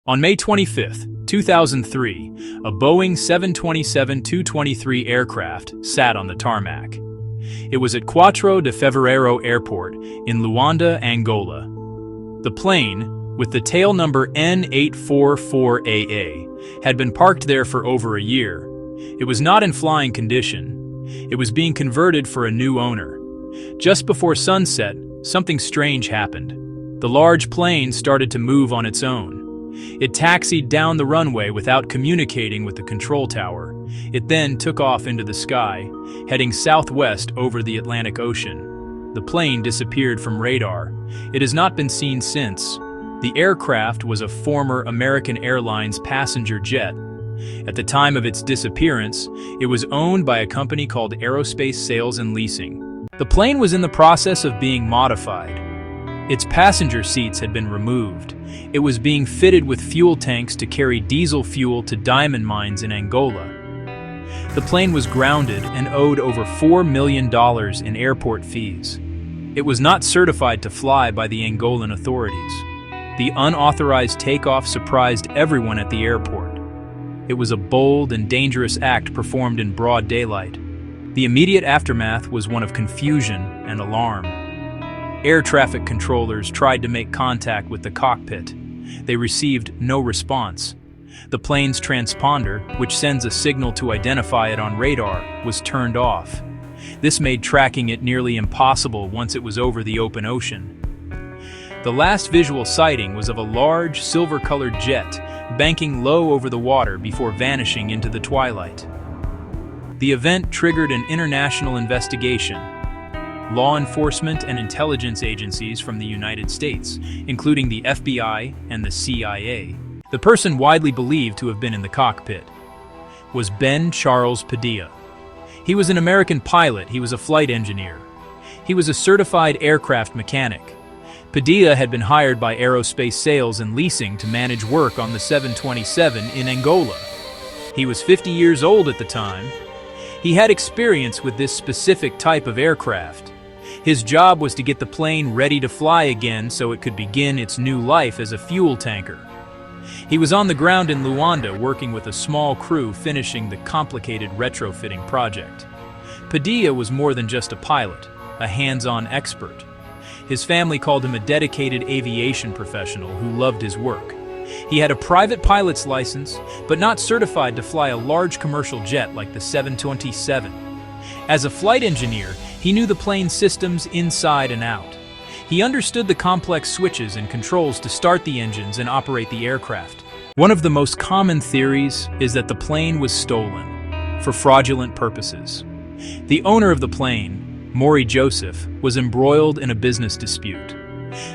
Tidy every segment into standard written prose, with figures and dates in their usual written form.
On May 25, 2003, a Boeing 727-223 aircraft sat on the tarmac. It was at 4 de Fevereiro Airport in Luanda, Angola. The plane, with the tail number N844AA, had been parked there for over a year. It was not in flying condition. It was being converted for a new owner. Just before sunset, something strange happened. The large plane started to move on its own. It taxied down the runway without communicating with the control tower. It then took off into the sky, heading southwest over the Atlantic Ocean. The plane disappeared from radar. It has not been seen since. The aircraft was a former American Airlines passenger jet. At the time of its disappearance, it was owned by a company called Aerospace Sales and Leasing. The plane was in the process of being modified. Its passenger seats had been removed. It was being fitted with fuel tanks to carry diesel fuel to diamond mines in Angola. The plane was grounded and owed over $4 million in airport fees. It was not certified to fly by the Angolan authorities. The unauthorized takeoff surprised everyone at the airport. It was a bold and dangerous act performed in broad daylight. The immediate aftermath was one of confusion and alarm. Air traffic controllers tried to make contact with the cockpit. They received no response. The plane's transponder, which sends a signal to identify it on radar, was turned off. This made tracking it nearly impossible once it was over the open ocean. The last visual sighting was of a large, silver-colored jet banking low over the water before vanishing into the twilight. The event triggered an international investigation. Law enforcement and intelligence agencies from the United States, including the FBI and the CIA. The person widely believed to have been in the cockpit was Ben Charles Padilla. He was an American pilot. He was a flight engineer. He was a certified aircraft mechanic. Padilla had been hired by Aerospace Sales and Leasing to manage work on the 727 in Angola. He was 50 years old at the time. He had experience with this specific type of aircraft. His job was to get the plane ready to fly again so it could begin its new life as a fuel tanker. He was on the ground in Luanda working with a small crew finishing the complicated retrofitting project. Padilla was more than just a pilot, a hands-on expert. His family called him a dedicated aviation professional who loved his work. He had a private pilot's license, but not certified to fly a large commercial jet like the 727. As a flight engineer, he knew the plane's systems inside and out. He understood the complex switches and controls to start the engines and operate the aircraft. One of the most common theories is that the plane was stolen for fraudulent purposes. The owner of the plane, Maury Joseph, was embroiled in a business dispute.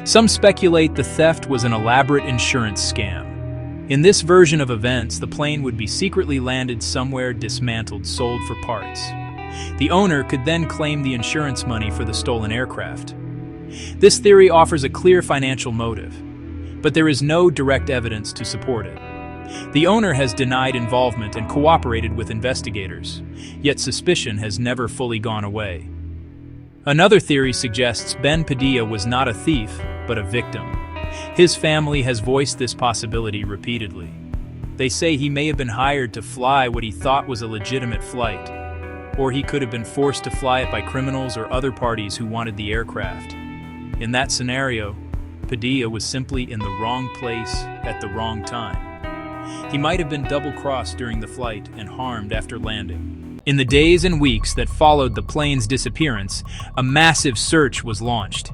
Some speculate the theft was an elaborate insurance scam. In this version of events, the plane would be secretly landed somewhere dismantled, sold for parts. The owner could then claim the insurance money for the stolen aircraft. This theory offers a clear financial motive, but there is no direct evidence to support it. The owner has denied involvement and cooperated with investigators, yet suspicion has never fully gone away. Another theory suggests Ben Padilla was not a thief, but a victim. His family has voiced this possibility repeatedly. They say he may have been hired to fly what he thought was a legitimate flight, or he could have been forced to fly it by criminals or other parties who wanted the aircraft. In that scenario, Padilla was simply in the wrong place at the wrong time. He might have been double-crossed during the flight and harmed after landing. In the days and weeks that followed the plane's disappearance, a massive search was launched.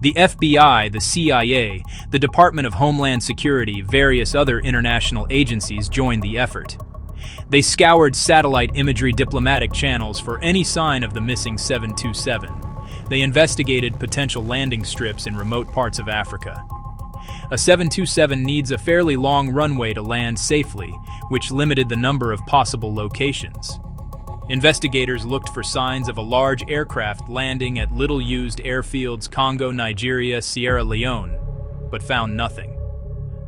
The FBI, the CIA, the Department of Homeland Security, various other international agencies joined the effort. They scoured satellite imagery diplomatic channels for any sign of the missing 727. They investigated potential landing strips in remote parts of Africa. A 727 needs a fairly long runway to land safely, which limited the number of possible locations. Investigators looked for signs of a large aircraft landing at little-used airfields Congo, Nigeria, Sierra Leone, but found nothing.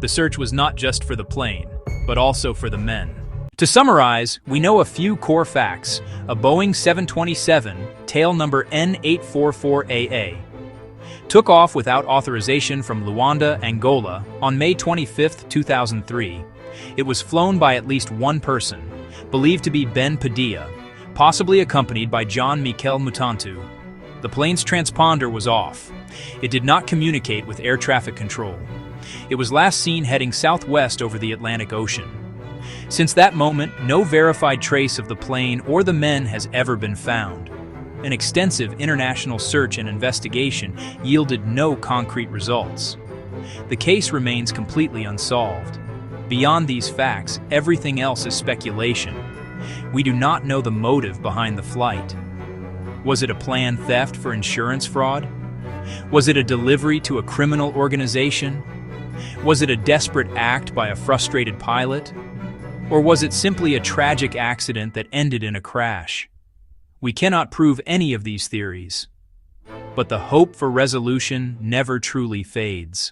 The search was not just for the plane, but also for the men. To summarize, we know a few core facts. A Boeing 727, tail number N844AA, took off without authorization from Luanda, Angola, on May 25, 2003. It was flown by at least one person, believed to be Ben Padilla, possibly accompanied by John Mikel Mutantu. The plane's transponder was off. It did not communicate with air traffic control. It was last seen heading southwest over the Atlantic Ocean. Since that moment, no verified trace of the plane or the men has ever been found. An extensive international search and investigation yielded no concrete results. The case remains completely unsolved. Beyond these facts, everything else is speculation. We do not know the motive behind the flight. Was it a planned theft for insurance fraud? Was it a delivery to a criminal organization? Was it a desperate act by a frustrated pilot? Or was it simply a tragic accident that ended in a crash? We cannot prove any of these theories, but the hope for resolution never truly fades.